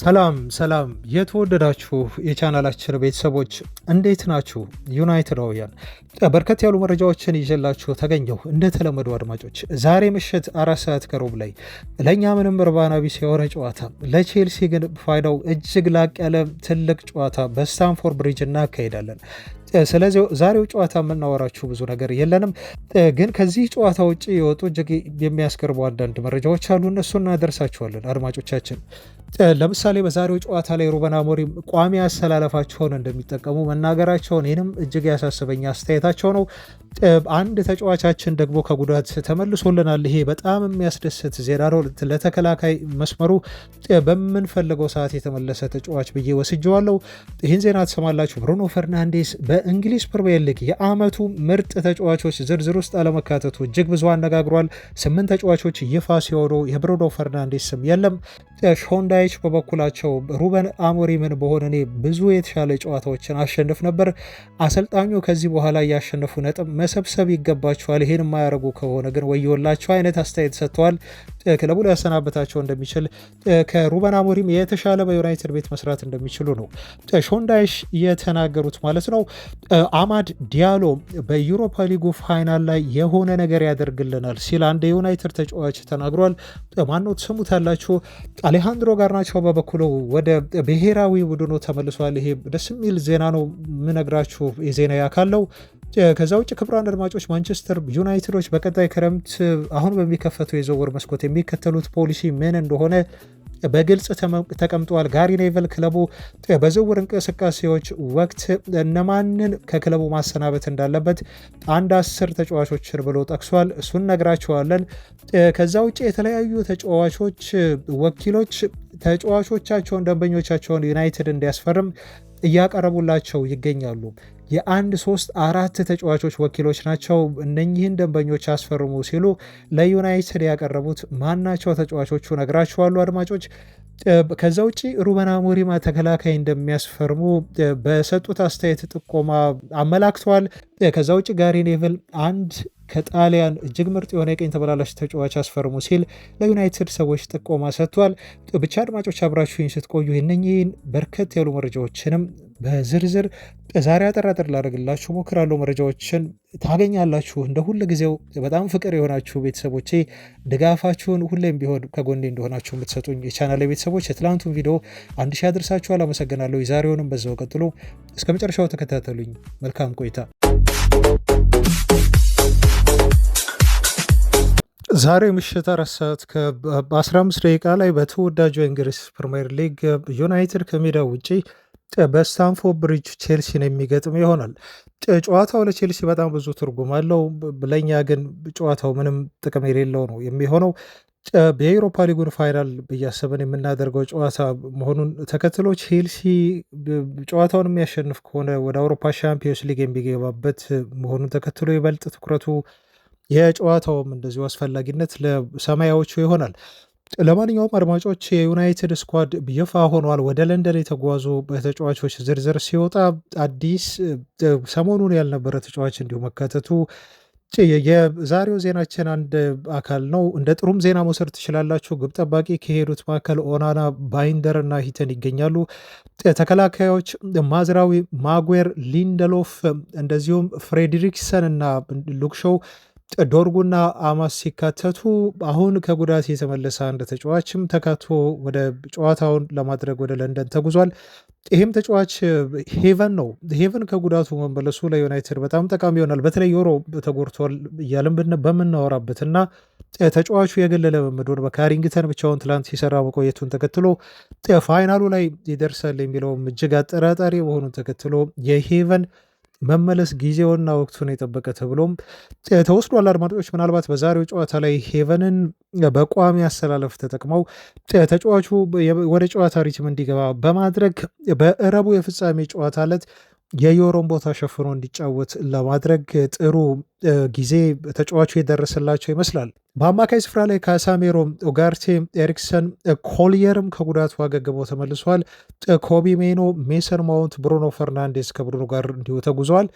ሰላም ሰላም የተወደዳችሁ የቻናላችን ቤተሰቦች እንዴት ናችሁ? ዩናይትዳውያን በርከት ያሉ መረጃዎችን ይዤላችሁ ተገኘሁ። እንደተለመዱ አድማጮች ዛሬ ምሽት 4 ሰዓት ከሩብ ላይ ለእኛ ምንም እርባና ቢስ የሆነ ጨዋታ፣ ለቼልሲ ግን ፋይዳው እጅግ ላቅ ያለ ትልቅ ጨዋታ በስታንፎርድ ብሪጅ እናካሄዳለን። ስለዚህ ዛሬው ጨዋታ የምናወራችሁ ብዙ ነገር የለንም፣ ግን ከዚህ ጨዋታ ውጭ የወጡ እጅግ የሚያስገርሙ አንዳንድ መረጃዎች አሉ። እነሱን እናደርሳችኋለን አድማጮቻችን። ለምሳሌ በዛሬው ጨዋታ ላይ ሩበን አሞሪም ቋሚ አሰላለፋቸውን እንደሚጠቀሙ መናገራቸውን ይህንም እጅግ ያሳስበኝ አስተያየታቸው ነው። አንድ ተጫዋቻችን ደግሞ ከጉዳት ተመልሶልናል። ይሄ በጣም የሚያስደስት ዜና ነው። ለተከላካይ መስመሩ በምንፈልገው ሰዓት የተመለሰ ተጫዋች ብዬ ወስጀዋለሁ። ይህን ዜና ትሰማላችሁ። ብሩኖ ፈርናንዴስ በእንግሊዝ ፕሪሚየር ሊግ የዓመቱ ምርጥ ተጫዋቾች ዝርዝር ውስጥ አለመካተቱ እጅግ ብዙ አነጋግሯል። 8 ተጫዋቾች ይፋ ሲሆኑ የብሩኖ ፈርናንዴስ ስም የለም። ሾንዳይች በበኩላቸው ሩበን አሞሪምን በሆነ እኔ ብዙ የተሻለ ጨዋታዎችን አሸንፍ ነበር፣ አሰልጣኙ ከዚህ በኋላ እያሸነፉ ነጥብ መሰብሰብ ይገባቸዋል፣ ይህን የማያደርጉ ከሆነ ግን ወዮላቸው አይነት አስተያየት ሰጥተዋል። ክለቡ ሊያሰናበታቸው እንደሚችል፣ ከሩበን አሞሪም የተሻለ በዩናይትድ ቤት መስራት እንደሚችሉ ነው ሾንዳይሽ የተናገሩት ማለት ነው። አማድ ዲያሎ በዩሮፓ ሊጉ ፋይናል ላይ የሆነ ነገር ያደርግልናል ሲል አንድ የዩናይትድ ተጫዋች ተናግሯል። ማነው ትሰሙታላችሁ። አሌሃንድሮ ጋርናቾ በበኩሉ ወደ ብሔራዊ ቡድኑ ተመልሷል። ይሄ ደስ የሚል ዜና ነው የምነግራችሁ የዜና ያካለው። ከዛ ውጭ ክቡራን አድማጮች ማንቸስተር ዩናይትዶች በቀጣይ ክረምት አሁን በሚከፈተው የዝውውር መስኮት የሚከተሉት ፖሊሲ ምን እንደሆነ በግልጽ ተቀምጧል። ጋሪ ኔቨል ክለቡ በዝውውር እንቅስቃሴዎች ወቅት እነማንን ከክለቡ ማሰናበት እንዳለበት 10 ተጫዋቾችን ብሎ ጠቅሷል። እሱን ነግራቸዋለን። ከዛ ውጭ የተለያዩ ተጫዋቾች ወኪሎች ተጫዋቾቻቸውን ደንበኞቻቸውን ዩናይትድ እንዲያስፈርም እያቀረቡላቸው ይገኛሉ። የአንድ 3-4 ተጫዋቾች ወኪሎች ናቸው እነኚህን ደንበኞች አስፈርሙ ሲሉ ለዩናይትድ ያቀረቡት ማናቸው ተጫዋቾቹ ነግራችኋሉ አድማጮች። ከዛ ውጭ ሩበን አሞሪም ተከላካይ እንደሚያስፈርሙ በሰጡት አስተያየት ጥቆማ አመላክተዋል። ከዛ ውጭ ጋሪ ኔቭል አንድ ከጣሊያን እጅግ ምርጥ የሆነ የቀኝ ተበላላሽ ተጫዋች አስፈርሙ ሲል ለዩናይትድ ሰዎች ጥቆማ ሰጥቷል። ብቻ አድማጮች አብራችሁኝ ስትቆዩ እነኚህን በርከት ያሉ መረጃዎችንም በዝርዝር ዛሬ አጠራጠር ላደርግላችሁ ሞክራለሁ። መረጃዎችን ታገኛላችሁ። እንደ ሁል ጊዜው በጣም ፍቅር የሆናችሁ ቤተሰቦቼ ድጋፋችሁን ሁሌም ቢሆን ከጎኔ እንደሆናችሁ የምትሰጡኝ የቻናል ቤተሰቦች የትላንቱን ቪዲዮ 1000 አድርሳችኋል። አመሰግናለሁ። የዛሬውንም በዛው ቀጥሎ እስከ መጨረሻው ተከታተሉኝ። መልካም ቆይታ። ዛሬ ምሽት 4 ሰዓት በ15 ደቂቃ ላይ በተወዳጁ የእንግሊዝ ፕሪሚየር ሊግ ዩናይትድ ከሜዳው ውጪ በስታንፎርድ ብሪጅ ቼልሲን የሚገጥም ይሆናል። ጨዋታው ለቼልሲ በጣም ብዙ ትርጉም አለው። ለእኛ ግን ጨዋታው ምንም ጥቅም የሌለው ነው የሚሆነው። የኤሮፓ ሊጉን ፋይናል እያሰበን የምናደርገው ጨዋታ መሆኑን ተከትሎ ቼልሲ ጨዋታውን የሚያሸንፍ ከሆነ ወደ አውሮፓ ሻምፒዮንስ ሊግ የሚገባበት መሆኑን ተከትሎ ይበልጥ ትኩረቱ የጨዋታውም እንደዚሁ አስፈላጊነት ለሰማያዎቹ ይሆናል። ለማንኛውም አድማጮች የዩናይትድ ስኳድ ይፋ ሆኗል። ወደ ለንደን የተጓዙ በተጫዋቾች ዝርዝር ሲወጣ አዲስ ሰሞኑን ያልነበረ ተጫዋች እንዲሁ መካተቱ የዛሬው ዜናችን አንድ አካል ነው። እንደ ጥሩም ዜና መውሰድ ትችላላችሁ። ግብ ጠባቂ ከሄዱት መካከል ኦናና፣ ባይንደር እና ሂተን ይገኛሉ። ተከላካዮች ማዝራዊ፣ ማጉዌር፣ ሊንደሎፍ እንደዚሁም ፍሬድሪክሰን እና ሉክሾው፣ ዶርጉና አማስ ሲካተቱ አሁን ከጉዳት የተመለሰ አንድ ተጫዋችም ተካቶ ወደ ጨዋታውን ለማድረግ ወደ ለንደን ተጉዟል። ይህም ተጫዋች ሄቨን ነው። ሄቨን ከጉዳቱ መመለሱ ለዩናይትድ በጣም ጠቃሚ ይሆናል። በተለይ ዮሮ ተጎድቷል እያልን በምናወራበት እና ተጫዋቹ የግል ልምምዱን በካሪንግተን ብቻውን ትላንት ሲሰራ መቆየቱን ተከትሎ ፋይናሉ ላይ ይደርሳል የሚለውም እጅግ አጠራጣሪ መሆኑን ተከትሎ የሄቨን መመለስ ጊዜውና ወቅቱን የጠበቀ ተብሎም ተወስዷል። አድማጮች ምናልባት በዛሬው ጨዋታ ላይ ሄቨንን በቋሚ አሰላለፍ ተጠቅመው ተጫዋቹ ወደ ጨዋታ ሪትም እንዲገባ በማድረግ በእረቡ የፍጻሜ ጨዋታ ዕለት የዮሮን ቦታ ሸፍኖ እንዲጫወት ለማድረግ ጥሩ ጊዜ ተጫዋቹ የደረሰላቸው ይመስላል። በአማካይ ስፍራ ላይ ካሳሜሮ፣ ኦጋርቴ፣ ኤሪክሰን፣ ኮልየርም ከጉዳቱ አገግመው ተመልሷል። ኮቢ ሜኖ፣ ሜሰን ማውንት፣ ብሩኖ ፈርናንዴስ ከቡድኑ ጋር እንዲሁ ተጉዘዋል።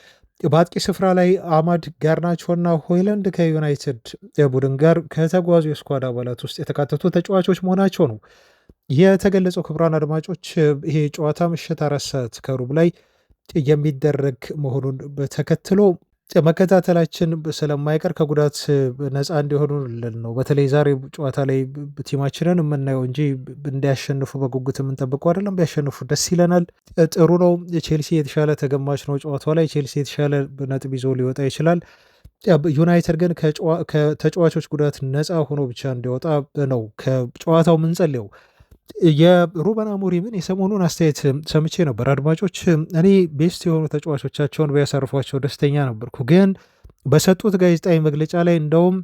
በአጥቂ ስፍራ ላይ አማድ ጋርናቾና ሆይላንድ ከዩናይትድ ቡድን ጋር ከተጓዙ የስኳድ አባላት ውስጥ የተካተቱ ተጫዋቾች መሆናቸው ነው የተገለጸው። ክቡራን አድማጮች ይሄ ጨዋታ ምሽት 4 ሰዓት ከሩብ ላይ የሚደረግ መሆኑን ተከትሎ መከታተላችን ስለማይቀር ከጉዳት ነፃ እንዲሆኑልን ነው። በተለይ ዛሬ ጨዋታ ላይ ቲማችንን የምናየው እንጂ እንዲያሸንፉ በጉጉት የምንጠብቀው አይደለም። ቢያሸንፉ ደስ ይለናል፣ ጥሩ ነው። ቼልሲ የተሻለ ተገማች ነው። ጨዋታው ላይ ቼልሲ የተሻለ ነጥብ ይዞ ሊወጣ ይችላል። ዩናይትድ ግን ከተጫዋቾች ጉዳት ነፃ ሆኖ ብቻ እንዲወጣ ነው ከጨዋታው ምንጸልየው። የሩበን አሞሪምን የሰሞኑን አስተያየት ሰምቼ ነበር አድማጮች። እኔ ቤስት የሆኑ ተጫዋቾቻቸውን ቢያሳርፏቸው ደስተኛ ነበርኩ፣ ግን በሰጡት ጋዜጣዊ መግለጫ ላይ እንደውም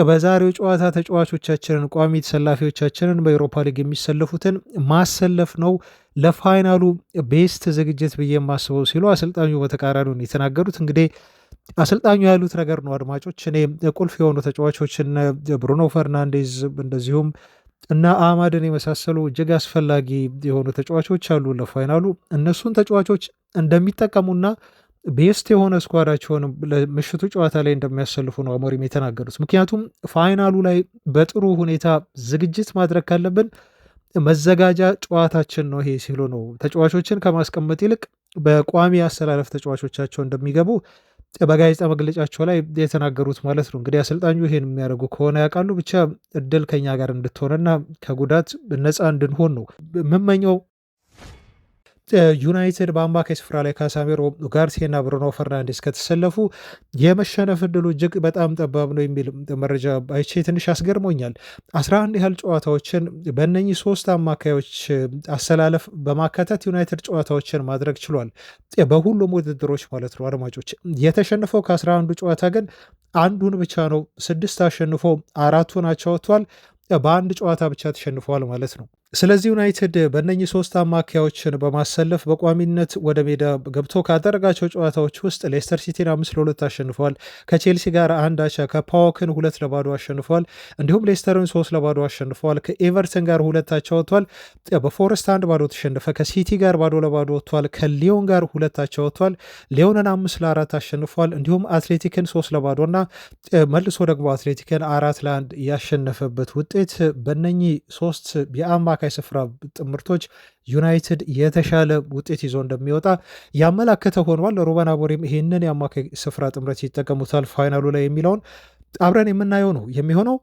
በዛሬው ጨዋታ ተጫዋቾቻችንን ቋሚ ተሰላፊዎቻችንን በኤሮፓ ሊግ የሚሰለፉትን ማሰለፍ ነው ለፋይናሉ ቤስት ዝግጅት ብዬ የማስበው ሲሉ አሰልጣኙ በተቃራኒውን የተናገሩት። እንግዲህ አሰልጣኙ ያሉት ነገር ነው አድማጮች። እኔ ቁልፍ የሆኑ ተጫዋቾችን ብሩኖ ፈርናንዴዝ እንደዚሁም እና አማድን የመሳሰሉ እጅግ አስፈላጊ የሆኑ ተጫዋቾች አሉ ለፋይናሉ። እነሱን ተጫዋቾች እንደሚጠቀሙና ቤስት የሆነ ስኳዳቸውን ለምሽቱ ጨዋታ ላይ እንደሚያሰልፉ ነው አሞሪም የተናገሩት። ምክንያቱም ፋይናሉ ላይ በጥሩ ሁኔታ ዝግጅት ማድረግ ካለብን መዘጋጃ ጨዋታችን ነው ይሄ ሲሉ ነው ተጫዋቾችን ከማስቀመጥ ይልቅ በቋሚ አሰላለፍ ተጫዋቾቻቸው እንደሚገቡ በጋዜጣ መግለጫቸው ላይ የተናገሩት ማለት ነው። እንግዲህ አሰልጣኙ ይሄን የሚያደርጉ ከሆነ ያውቃሉ። ብቻ እድል ከኛ ጋር እንድትሆንና ከጉዳት ነፃ እንድንሆን ነው የምመኘው። ዩናይትድ በአማካይ ስፍራ ላይ ካሳሜሮ ኡጋርቴና ብሩኖ ፈርናንዴስ ከተሰለፉ የመሸነፍ እድሉ እጅግ በጣም ጠባብ ነው የሚል መረጃ አይቼ ትንሽ አስገርሞኛል። 11 ያህል ጨዋታዎችን በእነኚህ 3 አማካዮች አሰላለፍ በማካተት ዩናይትድ ጨዋታዎችን ማድረግ ችሏል፣ በሁሉም ውድድሮች ማለት ነው አድማጮች። የተሸነፈው ከ11 ጨዋታ ግን አንዱን ብቻ ነው። 6 አሸንፎ 4ቱን አቻ ወጥቷል። በአንድ ጨዋታ ብቻ ተሸንፈዋል ማለት ነው። ስለዚህ ዩናይትድ በእነኚህ 3 አማካዮችን በማሰለፍ በቋሚነት ወደ ሜዳ ገብቶ ካደረጋቸው ጨዋታዎች ውስጥ ሌስተር ሲቲን 5-2 አሸንፈዋል። ከቼልሲ ጋር 1 አቻ፣ ከፓወክን 2-0 አሸንፈዋል። እንዲሁም ሌስተርን 3-0 አሸንፈዋል። ከኤቨርተን ጋር 2 አቻ ወጥቷል። በፎረስት 1-0 ተሸነፈ። ከሲቲ ጋር 0-0 ወጥቷል። ከሊዮን ጋር 2 አቻ ወጥቷል። ሊዮንን 5-4 አሸንፏል። እንዲሁም አትሌቲክን 3-0 እና መልሶ ደግሞ አትሌቲክን 4-1 ያሸነፈበት ውጤት በእነኚህ 3 የአማካይ ስፍራ ጥምርቶች ዩናይትድ የተሻለ ውጤት ይዞ እንደሚወጣ ያመላከተ ሆኗል። ሩበን አሞሪም ይህንን የአማካይ ስፍራ ጥምረት ይጠቀሙታል ፋይናሉ ላይ የሚለውን አብረን የምናየው ነው የሚሆነው።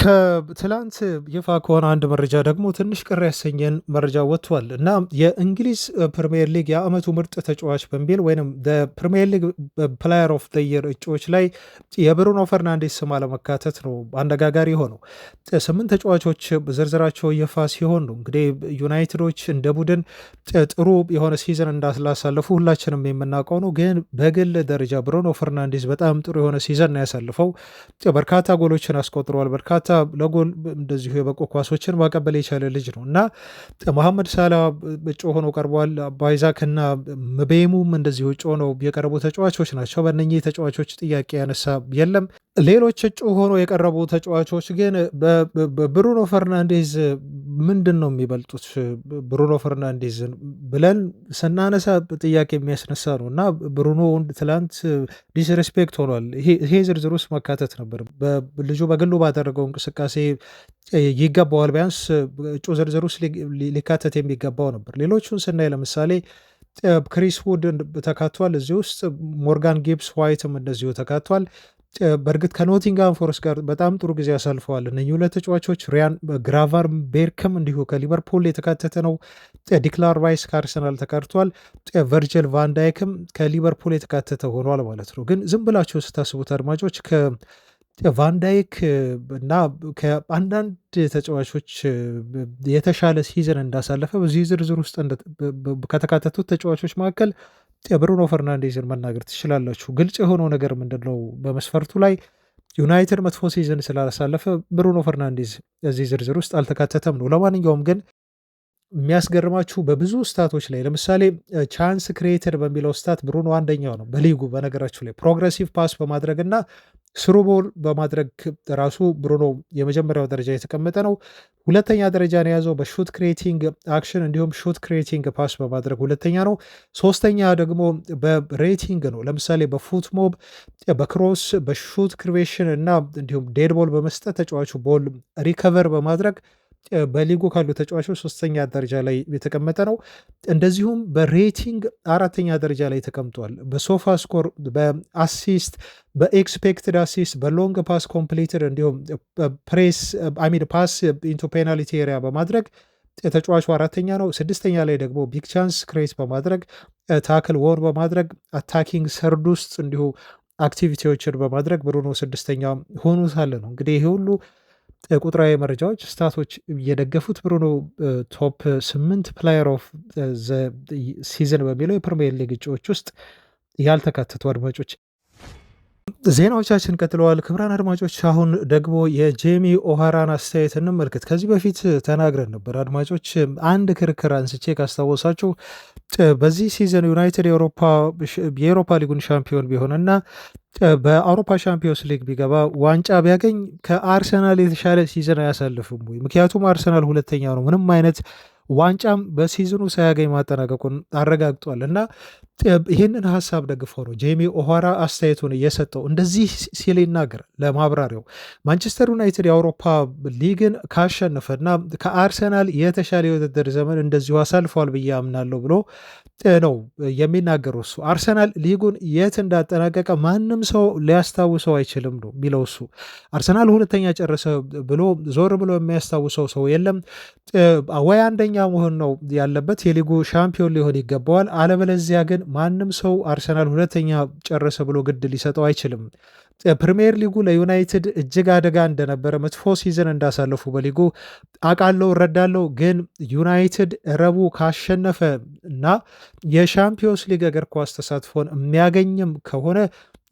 ከትላንት ይፋ ከሆነ አንድ መረጃ ደግሞ ትንሽ ቅር ያሰኘን መረጃ ወጥቷል እና የእንግሊዝ ፕሪሚየር ሊግ የዓመቱ ምርጥ ተጫዋች በሚል ወይም ፕሪሚየር ሊግ ፕላየር ኦፍ ዘ ይር እጩዎች ላይ የብሩኖ ፈርናንዴስ ስም አለመካተት ነው አነጋጋሪ ሆነው። 8 ተጫዋቾች ዝርዝራቸው ይፋ ሲሆን ነው እንግዲህ ዩናይትዶች እንደ ቡድን ጥሩ የሆነ ሲዘን እንዳላሳለፉ ሁላችንም የምናውቀው ነው። ግን በግል ደረጃ ብሩኖ ፈርናንዴስ በጣም ጥሩ የሆነ ሲዘን ነው ያሳልፈው። በርካታ ጎሎችን አስቆጥረዋል። በርካታ ለጎል እንደዚሁ የበቁ ኳሶችን ማቀበል የቻለ ልጅ ነው እና መሐመድ ሳላ እጩ ሆነው ቀርቧል። ባይዛክ እና ምቤሙም እንደዚሁ እጩ ሆነው የቀረቡ ተጫዋቾች ናቸው። በእነኚህ ተጫዋቾች ጥያቄ ያነሳ የለም። ሌሎች እጩ ሆኖ የቀረቡ ተጫዋቾች ግን በብሩኖ ፈርናንዴዝ ምንድን ነው የሚበልጡት ብሩኖ ፈርናንዴዝን ብለን ስናነሳ ጥያቄ የሚያስነሳ ነው እና ብሩኖ ትላንት ዲስሬስፔክት ሆኗል። ይሄ ዝርዝር ውስጥ መካተት ነበር። ልጁ በግሉ ባደረገው እንቅስቃሴ ይገባዋል። ቢያንስ እጩ ዝርዝር ውስጥ ሊካተት የሚገባው ነበር። ሌሎቹን ስናይ ለምሳሌ ክሪስ ውድ ተካቷል እዚህ ውስጥ። ሞርጋን ጊብስ ዋይትም እንደዚሁ ተካቷል። በእርግጥ ከኖቲንጋም ፎረስት ጋር በጣም ጥሩ ጊዜ ያሳልፈዋል እነኚህ 2 ተጫዋቾች። ሪያን ግራቨር ቤርክም እንዲሁ ከሊቨርፑል የተካተተ ነው። ዲክላን ራይስ ከአርሰናል ተካትቷል። ቨርጅል ቫንዳይክም ከሊቨርፑል የተካተተ ሆኗል ማለት ነው። ግን ዝም ብላችሁ ስታስቡት አድማጮች ቫንዳይክ እና ከአንዳንድ ተጫዋቾች የተሻለ ሲዝን እንዳሳለፈ በዚህ ዝርዝር ውስጥ ከተካተቱት ተጫዋቾች መካከል ብሩኖ ፈርናንዴዝን መናገር ትችላላችሁ። ግልጽ የሆነው ነገር ምንድን ነው? በመስፈርቱ ላይ ዩናይትድ መጥፎ ሲዝን ስላላሳለፈ ብሩኖ ፈርናንዴዝ እዚህ ዝርዝር ውስጥ አልተካተተም ነው። ለማንኛውም ግን የሚያስገርማችሁ በብዙ ስታቶች ላይ ለምሳሌ ቻንስ ክሬተር በሚለው ስታት ብሩኖ አንደኛው ነው በሊጉ። በነገራችሁ ላይ ፕሮግረሲቭ ፓስ በማድረግ እና ስሩቦል በማድረግ ራሱ ብሩኖ የመጀመሪያው ደረጃ የተቀመጠ ነው። 2ኛ ደረጃን የያዘው በሹት ክሬቲንግ አክሽን እንዲሁም ሹት ክሬቲንግ ፓስ በማድረግ 2ኛ ነው። 3ኛ ደግሞ በሬቲንግ ነው። ለምሳሌ በፉት ሞብ፣ በክሮስ፣ በሹት ክሪዌሽን እና እንዲሁም ዴድ ቦል በመስጠት ተጫዋቹ ቦል ሪከቨር በማድረግ በሊጉ ካሉ ተጫዋቾች ሶስተኛ ደረጃ ላይ የተቀመጠ ነው። እንደዚሁም በሬቲንግ አራተኛ ደረጃ ላይ ተቀምጧል። በሶፋ ስኮር፣ በአሲስት፣ በኤክስፔክትድ አሲስት፣ በሎንግ ፓስ ኮምፕሊትድ እንዲሁም ፕሬስ ፓስ ኢንቱ ፔናልቲ ኤሪያ በማድረግ ተጫዋቹ አራተኛ ነው። ስድስተኛ ላይ ደግሞ ቢግ ቻንስ ክሬት በማድረግ ታክል ዎን በማድረግ አታኪንግ ሰርድ ውስጥ እንዲሁ አክቲቪቲዎችን በማድረግ ብሩኖ ስድስተኛ ሆኖ ሳለ ነው እንግዲህ ይሄ ሁሉ ቁጥራዊ መረጃዎች ስታቶች እየደገፉት ብሩኖ ቶፕ 8 ፕላየር ኦፍ ሲዝን በሚለው የፕሪሚየር ሊግ እጩዎች ውስጥ ያልተካተቱ አድማጮች ዜናዎቻችን ቀጥለዋል። ክቡራን አድማጮች አሁን ደግሞ የጄሚ ኦሃራን አስተያየት እንመልከት። ከዚህ በፊት ተናግረን ነበር አድማጮች፣ አንድ ክርክር አንስቼ ካስታወሳችሁ በዚህ ሲዘን ዩናይትድ የኤሮፓ ሊጉን ሻምፒዮን ቢሆንና በአውሮፓ ሻምፒዮንስ ሊግ ቢገባ ዋንጫ ቢያገኝ ከአርሰናል የተሻለ ሲዘን አያሳልፍም ወይ? ምክንያቱም አርሰናል ሁለተኛ ነው፣ ምንም አይነት ዋንጫም በሲዝኑ ሳያገኝ ማጠናቀቁን አረጋግጧል እና ይህንን ሀሳብ ደግፎ ነው ጄሚ ኦሃራ አስተያየቱን እየሰጠው እንደዚህ ሲል ይናገራል። ለማብራሪያው ማንቸስተር ዩናይትድ የአውሮፓ ሊግን ካሸነፈና ከአርሰናል የተሻለ የውድድር ዘመን እንደዚሁ አሳልፈዋል ብዬ አምናለሁ ብሎ ነው የሚናገረው። እሱ አርሰናል ሊጉን የት እንዳጠናቀቀ ማንም ሰው ሊያስታውሰው አይችልም ነው የሚለው። እሱ አርሰናል ሁለተኛ ጨረሰ ብሎ ዞር ብሎ የሚያስታውሰው ሰው የለም። ወይ አንደኛ መሆን ነው ያለበት፣ የሊጉ ሻምፒዮን ሊሆን ይገባዋል። አለበለዚያ ግን ማንም ሰው አርሰናል ሁለተኛ ጨረሰ ብሎ ግድ ሊሰጠው አይችልም። ፕሪሚየር ሊጉ ለዩናይትድ እጅግ አደጋ እንደነበረ፣ መጥፎ ሲዝን እንዳሳለፉ በሊጉ አውቃለሁ፣ እረዳለሁ። ግን ዩናይትድ ረቡዕ ካሸነፈ እና የሻምፒዮንስ ሊግ እግር ኳስ ተሳትፎን የሚያገኝም ከሆነ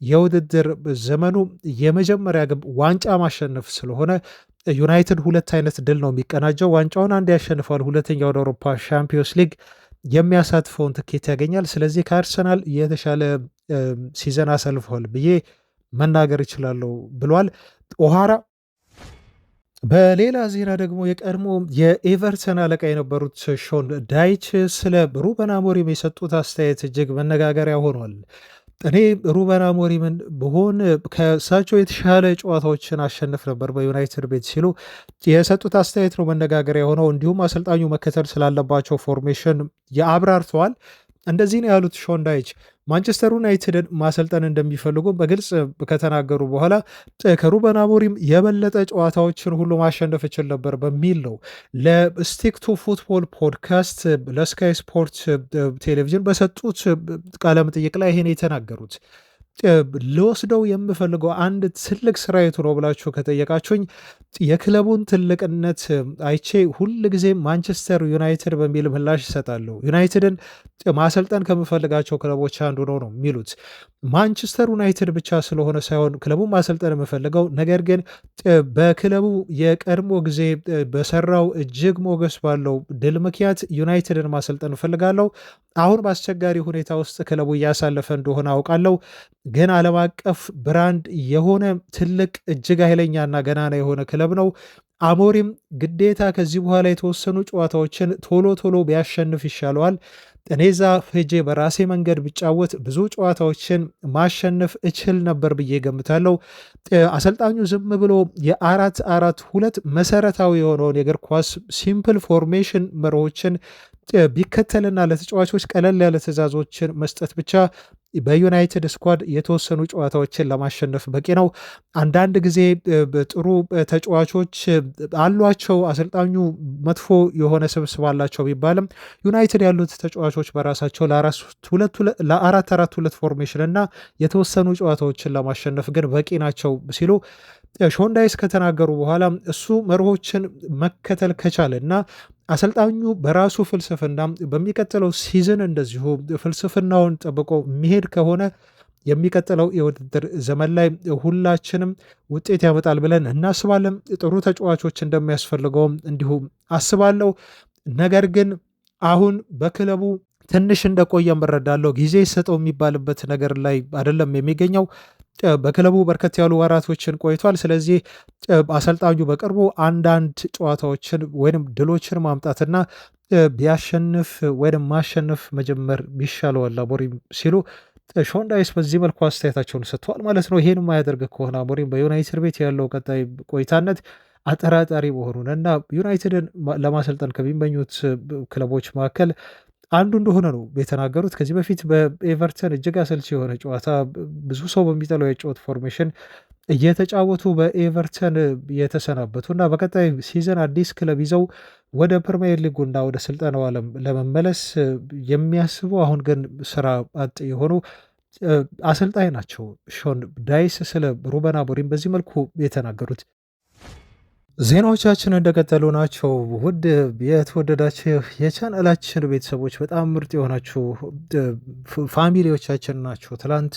የውድድር ዘመኑ የመጀመሪያ ግብ ዋንጫ ማሸነፍ ስለሆነ ዩናይትድ ሁለት አይነት ድል ነው የሚቀናጀው። ዋንጫውን አንድ ያሸንፋል፣ ሁለተኛ ወደ አውሮፓ ሻምፒዮንስ ሊግ የሚያሳትፈውን ትኬት ያገኛል። ስለዚህ ከአርሰናል የተሻለ ሲዘን አሳልፈዋል ብዬ መናገር ይችላለሁ ብሏል ኦሃራ። በሌላ ዜና ደግሞ የቀድሞ የኤቨርተን አለቃ የነበሩት ሾን ዳይች ስለ ሩበን አሞሪም የሰጡት አስተያየት እጅግ መነጋገሪያ ሆኗል። እኔ ሩበን አሞሪምን ብሆን ከእሳቸው የተሻለ ጨዋታዎችን አሸንፍ ነበር በዩናይትድ ቤት ሲሉ የሰጡት አስተያየት ነው መነጋገሪያ የሆነው። እንዲሁም አሰልጣኙ መከተል ስላለባቸው ፎርሜሽን አብራርተዋል። እንደዚህ ነው ያሉት ሾን ዳይች ማንቸስተር ዩናይትድን ማሰልጠን እንደሚፈልጉ በግልጽ ከተናገሩ በኋላ ከሩበን አሞሪም የበለጠ ጨዋታዎችን ሁሉ ማሸነፍ እችል ነበር በሚል ነው ለስቲክ ቱ ፉትቦል ፖድካስት ለስካይ ስፖርት ቴሌቪዥን በሰጡት ቃለመጠይቅ ላይ ይሄን የተናገሩት። ልወስደው የምፈልገው አንድ ትልቅ ስራ የቱ ነው ብላችሁ ከጠየቃችሁኝ የክለቡን ትልቅነት አይቼ ሁል ጊዜ ማንቸስተር ዩናይትድ በሚል ምላሽ ይሰጣለሁ። ዩናይትድን ማሰልጠን ከምፈልጋቸው ክለቦች አንዱ ነው የሚሉት። ማንቸስተር ዩናይትድ ብቻ ስለሆነ ሳይሆን ክለቡን ማሰልጠን የምፈልገው ነገር ግን በክለቡ የቀድሞ ጊዜ በሰራው እጅግ ሞገስ ባለው ድል ምክንያት ዩናይትድን ማሰልጠን እፈልጋለሁ። አሁን በአስቸጋሪ ሁኔታ ውስጥ ክለቡ እያሳለፈ እንደሆነ አውቃለሁ። ግን ዓለም አቀፍ ብራንድ የሆነ ትልቅ እጅግ ኃይለኛና ገናና የሆነ ክለብ ነው። አሞሪም ግዴታ ከዚህ በኋላ የተወሰኑ ጨዋታዎችን ቶሎ ቶሎ ቢያሸንፍ ይሻለዋል። እኔ እዛ ሄጄ በራሴ መንገድ ብጫወት ብዙ ጨዋታዎችን ማሸነፍ እችል ነበር ብዬ ገምታለሁ። አሰልጣኙ ዝም ብሎ የ4-4-2 መሰረታዊ የሆነውን የእግር ኳስ ሲምፕል ፎርሜሽን መርሆችን ቢከተልና ለተጫዋቾች ቀለል ያለ ትዕዛዞችን መስጠት ብቻ በዩናይትድ ስኳድ የተወሰኑ ጨዋታዎችን ለማሸነፍ በቂ ነው። አንዳንድ ጊዜ ጥሩ ተጫዋቾች አሏቸው፣ አሰልጣኙ መጥፎ የሆነ ስብስብ አላቸው ቢባልም ዩናይትድ ያሉት ተጫዋቾች በራሳቸው ለ4-4-2 ፎርሜሽን እና የተወሰኑ ጨዋታዎችን ለማሸነፍ ግን በቂ ናቸው ሲሉ ሾን ዳይች ከተናገሩ በኋላ እሱ መርሆችን መከተል ከቻለ እና አሰልጣኙ በራሱ ፍልስፍና በሚቀጥለው ሲዝን እንደዚሁ ፍልስፍናውን ጠብቆ የሚሄድ ከሆነ የሚቀጥለው የውድድር ዘመን ላይ ሁላችንም ውጤት ያመጣል ብለን እናስባለን። ጥሩ ተጫዋቾች እንደሚያስፈልገውም እንዲሁ አስባለሁ። ነገር ግን አሁን በክለቡ ትንሽ እንደቆየ እረዳለሁ። ጊዜ ይሰጠው የሚባልበት ነገር ላይ አይደለም የሚገኘው። በክለቡ በርከት ያሉ ወራቶችን ቆይቷል። ስለዚህ አሰልጣኙ በቅርቡ አንዳንድ ጨዋታዎችን ወይም ድሎችን ማምጣትና ቢያሸንፍ ወይም ማሸነፍ መጀመር ቢሻለዋል አሞሪም ሲሉ ሾን ዳይች በዚህ መልኩ አስተያየታቸውን ሰጥተዋል ማለት ነው። ይሄን የማያደርግ ከሆነ አሞሪም በዩናይትድ ቤት ያለው ቀጣይ ቆይታነት አጠራጣሪ መሆኑን እና ዩናይትድን ለማሰልጠን ከሚመኙት ክለቦች መካከል አንዱ እንደሆነ ነው የተናገሩት። ከዚህ በፊት በኤቨርተን እጅግ አሰልቺ የሆነ ጨዋታ ብዙ ሰው በሚጠላው የጨዋታ ፎርሜሽን እየተጫወቱ በኤቨርተን የተሰናበቱ እና በቀጣይ ሲዘን አዲስ ክለብ ይዘው ወደ ፕሪሚየር ሊጉና ወደ ስልጠናው ዓለም ለመመለስ የሚያስቡ አሁን ግን ስራ አጥ የሆኑ አሰልጣኝ ናቸው ሾን ዳይስ ስለ ሩበን አሞሪም በዚህ መልኩ የተናገሩት። ዜናዎቻችን እንደቀጠሉ ናቸው። ውድ የተወደዳችሁ የቻናላችን ቤተሰቦች በጣም ምርጥ የሆናችሁ ፋሚሊዎቻችን ናቸው። ትላንት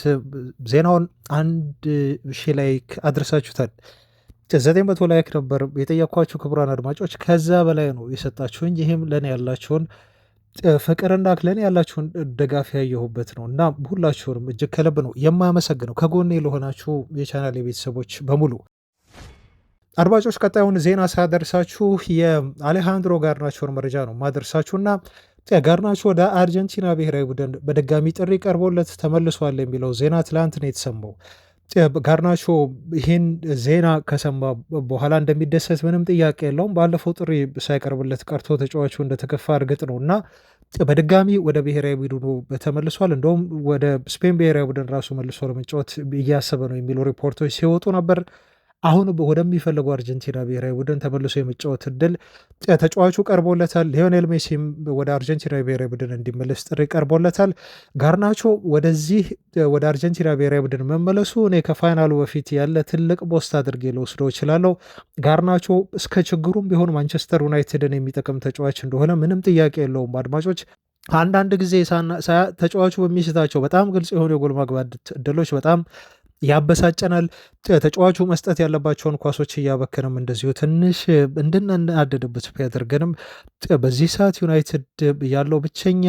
ዜናውን 1,000 ላይክ አድርሳችሁታል። 900 ላይክ ነበር የጠየኳችሁ ክቡራን አድማጮች፣ ከዛ በላይ ነው የሰጣችሁኝ። ይህም ለእኔ ያላችሁን ፍቅርና ለእኔ ያላችሁን ደጋፊ ያየሁበት ነው እና ሁላችሁንም እጅግ ከልብ ነው የማመሰግነው ከጎኔ ለሆናችሁ የቻናል ቤተሰቦች በሙሉ። አድማጮች ቀጣዩን ዜና ሳደርሳችሁ የአሌሃንድሮ ጋርናቾን መረጃ ነው ማደርሳችሁና ጋርናቾ ወደ አርጀንቲና ብሔራዊ ቡድን በድጋሚ ጥሪ ቀርቦለት ተመልሷል የሚለው ዜና ትላንት ነው የተሰማው። ጋርናቾ ይህን ዜና ከሰማ በኋላ እንደሚደሰት ምንም ጥያቄ የለውም። ባለፈው ጥሪ ሳይቀርብለት ቀርቶ ተጫዋቹ እንደተከፋ እርግጥ ነው እና በድጋሚ ወደ ብሔራዊ ቡድኑ ተመልሷል። እንደውም ወደ ስፔን ብሔራዊ ቡድን ራሱ መልሶ ለመጫወት እያሰበ ነው የሚሉ ሪፖርቶች ሲወጡ ነበር። አሁን ወደሚፈልገው አርጀንቲና ብሔራዊ ቡድን ተመልሶ የመጫወት እድል ተጫዋቹ ቀርቦለታል። ሊዮኔል ሜሲም ወደ አርጀንቲና ብሔራዊ ቡድን እንዲመለስ ጥሪ ቀርቦለታል። ጋርናቾ ወደዚህ ወደ አርጀንቲና ብሔራዊ ቡድን መመለሱ እኔ ከፋይናሉ በፊት ያለ ትልቅ ቦስት አድርጌ ልወስደው እችላለሁ። ጋርናቾ እስከ ችግሩም ቢሆን ማንቸስተር ዩናይትድን የሚጠቅም ተጫዋች እንደሆነ ምንም ጥያቄ የለውም። አድማጮች አንዳንድ ጊዜ ተጫዋቹ በሚስታቸው በጣም ግልጽ የሆኑ የጎል ማግባት እድሎች በጣም ያበሳጨናል። ተጫዋቹ መስጠት ያለባቸውን ኳሶች እያበከንም እንደዚሁ ትንሽ እንድናደድበት ቢያደርገንም በዚህ ሰዓት ዩናይትድ ያለው ብቸኛ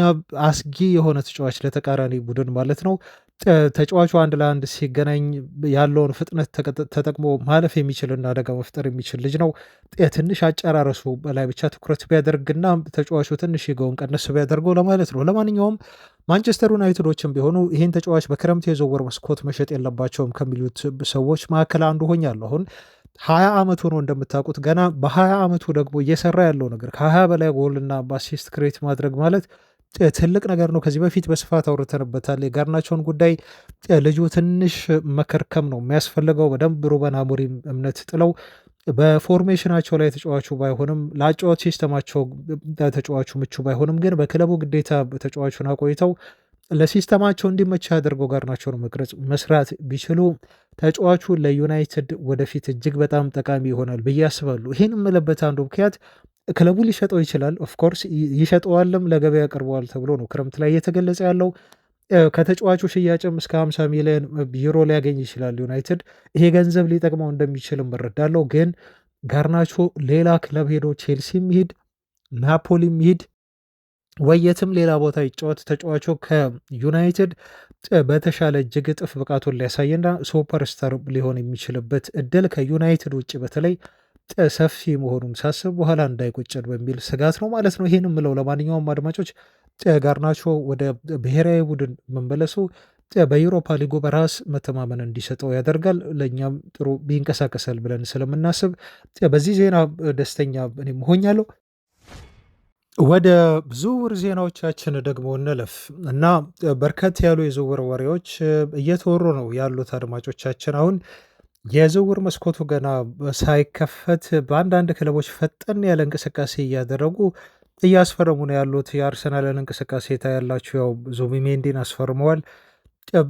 አስጊ የሆነ ተጫዋች ለተቃራኒ ቡድን ማለት ነው ተጫዋቹ አንድ ለአንድ ሲገናኝ ያለውን ፍጥነት ተጠቅሞ ማለፍ የሚችልና አደጋ መፍጠር የሚችል ልጅ ነው። ትንሽ አጨራረሱ በላይ ብቻ ትኩረት ቢያደርግና ተጫዋቹ ትንሽ ገውን ቀነስ ቢያደርገው ለማለት ነው። ለማንኛውም ማንቸስተር ዩናይትዶችም ቢሆኑ ይህን ተጫዋች በክረምት የዝውውር መስኮት መሸጥ የለባቸውም ከሚሉት ሰዎች መካከል አንዱ ሆኛለሁ። አሁን 20 ዓመቱ ነው እንደምታውቁት። ገና በ20 ዓመቱ ደግሞ እየሰራ ያለው ነገር ከ20 በላይ ጎልና በአሲስት ክሬት ማድረግ ማለት ትልቅ ነገር ነው። ከዚህ በፊት በስፋት አውርተንበታል የጋርናቾን ጉዳይ። ልጁ ትንሽ መከርከም ነው የሚያስፈልገው። በደንብ ሩበን አሞሪም እምነት ጥለው በፎርሜሽናቸው ላይ ተጫዋቹ ባይሆንም ለአጫዋች ሲስተማቸው ተጫዋቹ ምቹ ባይሆንም ግን በክለቡ ግዴታ ተጫዋቹን አቆይተው ለሲስተማቸው እንዲመቻ አድርገው ጋርናቾን መቅረጽ መስራት ቢችሉ ተጫዋቹ ለዩናይትድ ወደፊት እጅግ በጣም ጠቃሚ ይሆናል ብዬ አስባለሁ። ይህን የምልበት አንዱ ምክንያት ክለቡ ሊሸጠው ይችላል። ኦፍኮርስ ይሸጠዋልም፣ ለገበያ ቀርበዋል ተብሎ ነው ክረምት ላይ እየተገለጸ ያለው። ከተጫዋቹ ሽያጭም እስከ 50 ሚሊዮን ዩሮ ሊያገኝ ይችላል ዩናይትድ። ይሄ ገንዘብ ሊጠቅመው እንደሚችልም እረዳለሁ። ግን ጋርናቾ ሌላ ክለብ ሄዶ ቼልሲ ሚሄድ ናፖሊ ሚሄድ ወየትም ሌላ ቦታ ይጫወት ተጫዋቹ ከዩናይትድ በተሻለ እጅግ እጥፍ ብቃቱን ሊያሳይና ሱፐርስታር ሊሆን የሚችልበት እድል ከዩናይትድ ውጭ በተለይ ሰፊ መሆኑን ሳስብ በኋላ እንዳይቆጨን በሚል ስጋት ነው ማለት ነው ይህን ምለው። ለማንኛውም አድማጮች ጋርናቾ ወደ ብሔራዊ ቡድን መመለሱ በዩሮፓ ሊጉ በራስ መተማመን እንዲሰጠው ያደርጋል። ለእኛም ጥሩ ቢንቀሳቀሳል ብለን ስለምናስብ በዚህ ዜና ደስተኛ እኔም ሆኛለሁ። ወደ ዝውውር ዜናዎቻችን ደግሞ እንለፍ እና በርከት ያሉ የዝውውር ወሬዎች እየተወሩ ነው ያሉት አድማጮቻችን። አሁን የዝውውር መስኮቱ ገና ሳይከፈት በአንዳንድ ክለቦች ፈጠን ያለ እንቅስቃሴ እያደረጉ እያስፈረሙ ነው ያሉት። የአርሰናልን እንቅስቃሴ ታያላችሁ። ያው ዙቢሜንዲን አስፈርመዋል።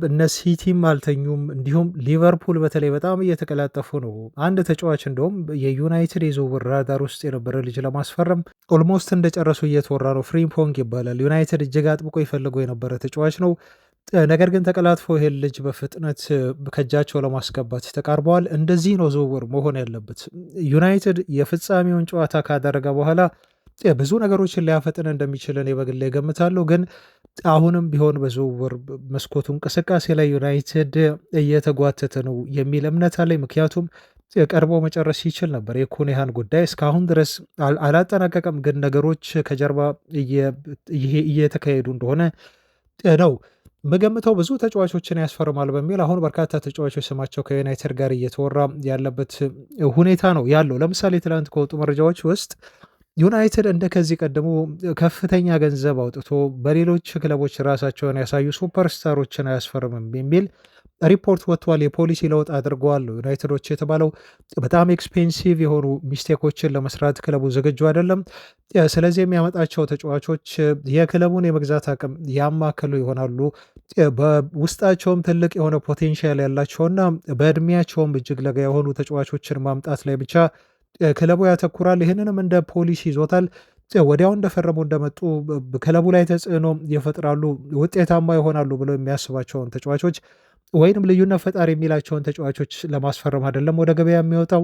እነ ሲቲም አልተኙም። እንዲሁም ሊቨርፑል በተለይ በጣም እየተቀላጠፉ ነው። አንድ ተጫዋች እንደውም የዩናይትድ የዝውውር ራዳር ውስጥ የነበረ ልጅ ለማስፈረም ኦልሞስት እንደጨረሱ እየተወራ ነው። ፍሪምፖንግ ይባላል። ዩናይትድ እጅግ አጥብቆ የፈለገው የነበረ ተጫዋች ነው። ነገር ግን ተቀላጥፎ ይሄን ልጅ በፍጥነት ከእጃቸው ለማስገባት ተቃርበዋል። እንደዚህ ነው ዝውውር መሆን ያለበት። ዩናይትድ የፍጻሜውን ጨዋታ ካደረገ በኋላ ብዙ ነገሮችን ሊያፈጥን እንደሚችል እኔ በግሌ እገምታለሁ። ግን አሁንም ቢሆን በዝውውር መስኮቱ እንቅስቃሴ ላይ ዩናይትድ እየተጓተተ ነው የሚል እምነት አለኝ። ምክንያቱም ቀርቦ መጨረስ ይችል ነበር። የኩኔሃን ጉዳይ እስካሁን ድረስ አላጠናቀቀም፣ ግን ነገሮች ከጀርባ እየተካሄዱ እንደሆነ ነው ምገምተው ብዙ ተጫዋቾችን ያስፈርማል በሚል አሁን በርካታ ተጫዋቾች ስማቸው ከዩናይትድ ጋር እየተወራ ያለበት ሁኔታ ነው ያለው። ለምሳሌ ትላንት ከወጡ መረጃዎች ውስጥ ዩናይትድ እንደ ከዚህ ቀደሙ ከፍተኛ ገንዘብ አውጥቶ በሌሎች ክለቦች ራሳቸውን ያሳዩ ሱፐርስታሮችን አያስፈርምም የሚል ሪፖርት ወጥቷል። የፖሊሲ ለውጥ አድርገዋል ዩናይትዶች የተባለው በጣም ኤክስፔንሲቭ የሆኑ ሚስቴኮችን ለመስራት ክለቡ ዝግጁ አይደለም። ስለዚህ የሚያመጣቸው ተጫዋቾች የክለቡን የመግዛት አቅም ያማከሉ ይሆናሉ። በውስጣቸውም ትልቅ የሆነ ፖቴንሻል ያላቸውና በእድሜያቸውም እጅግ ለጋ የሆኑ ተጫዋቾችን ማምጣት ላይ ብቻ ክለቡ ያተኩራል። ይህንንም እንደ ፖሊሲ ይዞታል። ወዲያው እንደፈረሙ እንደመጡ ክለቡ ላይ ተጽዕኖ ይፈጥራሉ፣ ውጤታማ ይሆናሉ ብለው የሚያስባቸውን ተጫዋቾች ወይንም ልዩነት ፈጣሪ የሚላቸውን ተጫዋቾች ለማስፈረም አይደለም ወደ ገበያ የሚወጣው።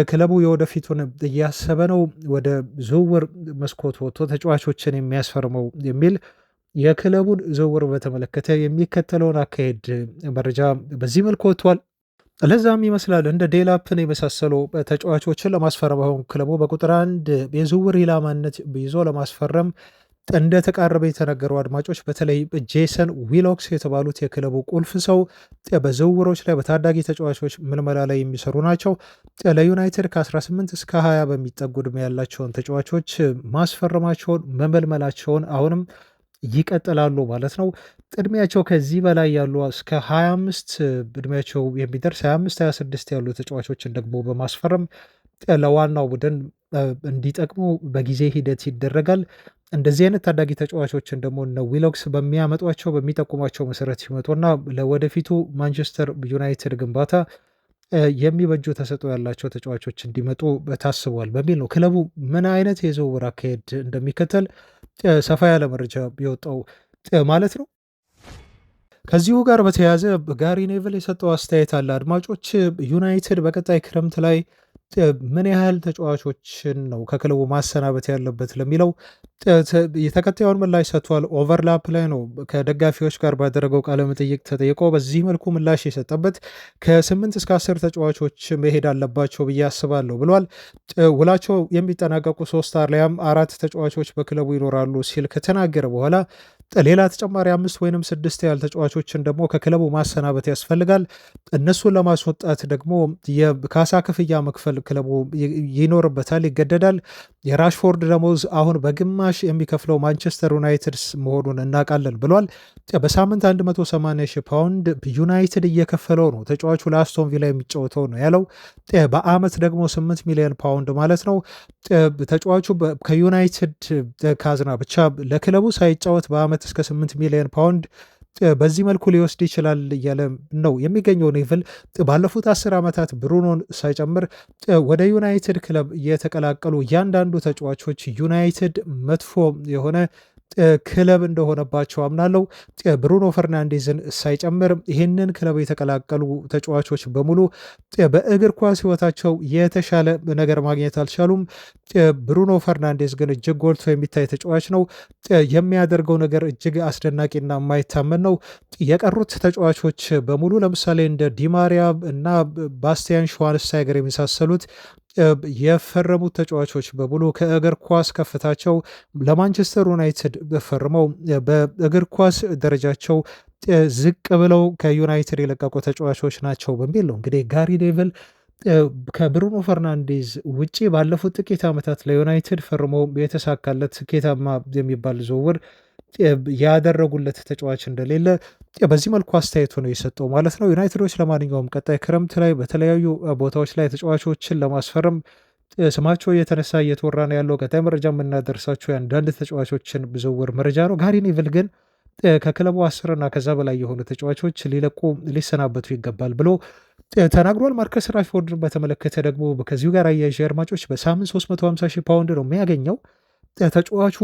ክለቡ የወደፊቱን እያሰበ ነው ወደ ዝውውር መስኮት ወጥቶ ተጫዋቾችን የሚያስፈርመው የሚል የክለቡን ዝውውር በተመለከተ የሚከተለውን አካሄድ መረጃ በዚህ መልኩ ወጥቷል። ለዛም ይመስላል እንደ ዴላፕን የመሳሰሉ ተጫዋቾችን ለማስፈረም አሁን ክለቡ በቁጥር አንድ የዝውውር ኢላማነት ይዞ ለማስፈረም እንደተቃረበ የተነገሩ አድማጮች በተለይ ጄሰን ዊሎክስ የተባሉት የክለቡ ቁልፍ ሰው በዝውውሮች ላይ በታዳጊ ተጫዋቾች ምልመላ ላይ የሚሰሩ ናቸው። ለዩናይትድ ከ18 እስከ 20 በሚጠጉ ዕድሜ ያላቸውን ተጫዋቾች ማስፈረማቸውን መመልመላቸውን አሁንም ይቀጥላሉ ማለት ነው። እድሜያቸው ከዚህ በላይ ያሉ እስከ 25 እድሜያቸው የሚደርስ 25 26 ያሉ ተጫዋቾችን ደግሞ በማስፈረም ለዋናው ቡድን እንዲጠቅሙ በጊዜ ሂደት ይደረጋል። እንደዚህ አይነት ታዳጊ ተጫዋቾችን ደግሞ እነ ዊሎክስ በሚያመጧቸው በሚጠቁሟቸው መሰረት ሲመጡና ለወደፊቱ ማንቸስተር ዩናይትድ ግንባታ የሚበጁ ተሰጥኦ ያላቸው ተጫዋቾች እንዲመጡ ታስቧል በሚል ነው ክለቡ ምን አይነት የዝውውር አካሄድ እንደሚከተል ሰፋ ያለ መረጃ የወጣው ማለት ነው። ከዚሁ ጋር በተያያዘ ጋሪ ኔቭል የሰጠው አስተያየት አለ። አድማጮች ዩናይትድ በቀጣይ ክረምት ላይ ምን ያህል ተጫዋቾችን ነው ከክለቡ ማሰናበት ያለበት ለሚለው የተከታዩን ምላሽ ሰጥቷል። ኦቨርላፕ ላይ ነው ከደጋፊዎች ጋር ባደረገው ቃለ መጠይቅ ተጠይቆ በዚህ መልኩ ምላሽ የሰጠበት ከ8 እስከ 10 ተጫዋቾች መሄድ አለባቸው ብዬ አስባለሁ ብሏል። ውላቸው የሚጠናቀቁ 3 አሊያም 4 ተጫዋቾች በክለቡ ይኖራሉ ሲል ከተናገረ በኋላ ሌላ ተጨማሪ 5 ወይም 6 ያህል ተጫዋቾችን ደግሞ ከክለቡ ማሰናበት ያስፈልጋል። እነሱን ለማስወጣት ደግሞ የካሳ ክፍያ መክፈል ክለቡ ይኖርበታል፣ ይገደዳል። የራሽፎርድ ደሞዝ አሁን በግማሽ የሚከፍለው ማንቸስተር ዩናይትድ መሆኑን እናውቃለን ብሏል። በሳምንት 180 ሺህ ፓውንድ ዩናይትድ እየከፈለው ነው ተጫዋቹ ለአስቶን ቪላ የሚጫወተው ነው ያለው። በአመት ደግሞ 8 ሚሊዮን ፓውንድ ማለት ነው። ተጫዋቹ ከዩናይትድ ካዝና ብቻ ለክለቡ ሳይጫወት በአመት እስከ 8 ሚሊዮን ፓውንድ በዚህ መልኩ ሊወስድ ይችላል እያለ ነው የሚገኘው ኔቭል። ባለፉት 10 ዓመታት ብሩኖን ሳይጨምር ወደ ዩናይትድ ክለብ የተቀላቀሉ እያንዳንዱ ተጫዋቾች ዩናይትድ መጥፎ የሆነ ክለብ እንደሆነባቸው አምናለው። ብሩኖ ፈርናንዴዝን ሳይጨምር ይህንን ክለብ የተቀላቀሉ ተጫዋቾች በሙሉ በእግር ኳስ ሕይወታቸው የተሻለ ነገር ማግኘት አልቻሉም። ብሩኖ ፈርናንዴዝ ግን እጅግ ጎልቶ የሚታይ ተጫዋች ነው። የሚያደርገው ነገር እጅግ አስደናቂና የማይታመን ነው። የቀሩት ተጫዋቾች በሙሉ ለምሳሌ እንደ ዲማሪያ እና ባስቲያን ሽዋንስታይገር የመሳሰሉት የፈረሙት ተጫዋቾች በሙሉ ከእግር ኳስ ከፍታቸው ለማንቸስተር ዩናይትድ ፈርመው በእግር ኳስ ደረጃቸው ዝቅ ብለው ከዩናይትድ የለቀቁ ተጫዋቾች ናቸው በሚል ነው እንግዲህ ጋሪ ኔቭል ከብሩኖ ፈርናንዴዝ ውጪ ባለፉት ጥቂት ዓመታት ለዩናይትድ ፈርሞ የተሳካለት ስኬታማ የሚባል ዝውውር ያደረጉለት ተጫዋች እንደሌለ በዚህ መልኩ አስተያየቱ ነው የሰጠው ማለት ነው። ዩናይትዶች ለማንኛውም ቀጣይ ክረምት ላይ በተለያዩ ቦታዎች ላይ ተጫዋቾችን ለማስፈረም ስማቸው እየተነሳ እየተወራ ነው ያለው። ቀጣይ መረጃ የምናደርሳቸው የአንዳንድ ተጫዋቾችን ዝውውር መረጃ ነው። ጋሪ ኔቭል ግን ከክለቡ 10 እና ከዛ በላይ የሆኑ ተጫዋቾች ሊለቁ ሊሰናበቱ ይገባል ብሎ ተናግሯል። ማርከስ ራሽፎርድን በተመለከተ ደግሞ ከዚሁ ጋር አያይዤ አድማጮች በሳምንት 350 ሺህ ፓውንድ ነው የሚያገኘው። ተጫዋቹ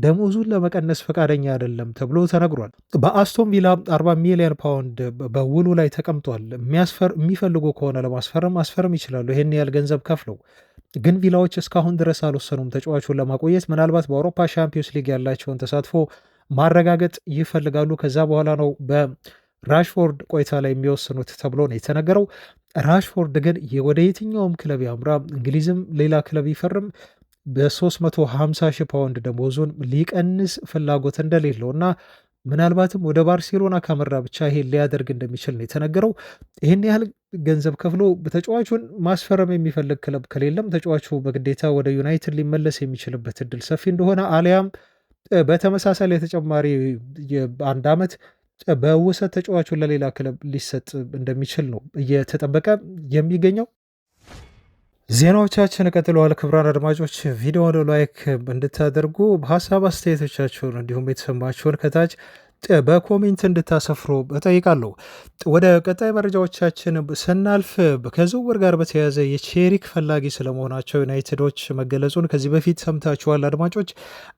ደሞዙን ለመቀነስ ፈቃደኛ አይደለም ተብሎ ተነግሯል። በአስቶን ቪላ 40 ሚሊዮን ፓውንድ በውሉ ላይ ተቀምጧል። የሚፈልጉ ከሆነ ለማስፈረም ማስፈረም ይችላሉ፣ ይህን ያህል ገንዘብ ከፍለው። ግን ቪላዎች እስካሁን ድረስ አልወሰኑም ተጫዋቹን ለማቆየት። ምናልባት በአውሮፓ ሻምፒዮንስ ሊግ ያላቸውን ተሳትፎ ማረጋገጥ ይፈልጋሉ። ከዛ በኋላ ነው በራሽፎርድ ቆይታ ላይ የሚወስኑት ተብሎ ነው የተነገረው። ራሽፎርድ ግን ወደ የትኛውም ክለብ ያምራ፣ እንግሊዝም ሌላ ክለብ ይፈርም በ350 ሺህ ፓውንድ ደሞዙን ሊቀንስ ፍላጎት እንደሌለው እና ምናልባትም ወደ ባርሴሎና ካመራ ብቻ ይሄን ሊያደርግ እንደሚችል ነው የተነገረው። ይህን ያህል ገንዘብ ከፍሎ ተጫዋቹን ማስፈረም የሚፈልግ ክለብ ከሌለም ተጫዋቹ በግዴታ ወደ ዩናይትድ ሊመለስ የሚችልበት እድል ሰፊ እንደሆነ አሊያም በተመሳሳይ የተጨማሪ የአንድ ዓመት በውሰት ተጫዋቹን ለሌላ ክለብ ሊሰጥ እንደሚችል ነው እየተጠበቀ የሚገኘው። ዜናዎቻችን ቀጥለዋል። ክቡራን አድማጮች ቪዲዮውን ላይክ እንድታደርጉ ሀሳብ አስተያየቶቻችሁን እንዲሁም የተሰማችሁን ከታች በኮሜንት እንድታሰፍሩ እጠይቃለሁ። ወደ ቀጣይ መረጃዎቻችን ስናልፍ ከዝውውር ጋር በተያያዘ የቼሪክ ፈላጊ ስለመሆናቸው ዩናይትዶች መገለጹን ከዚህ በፊት ሰምታችኋል አድማጮች።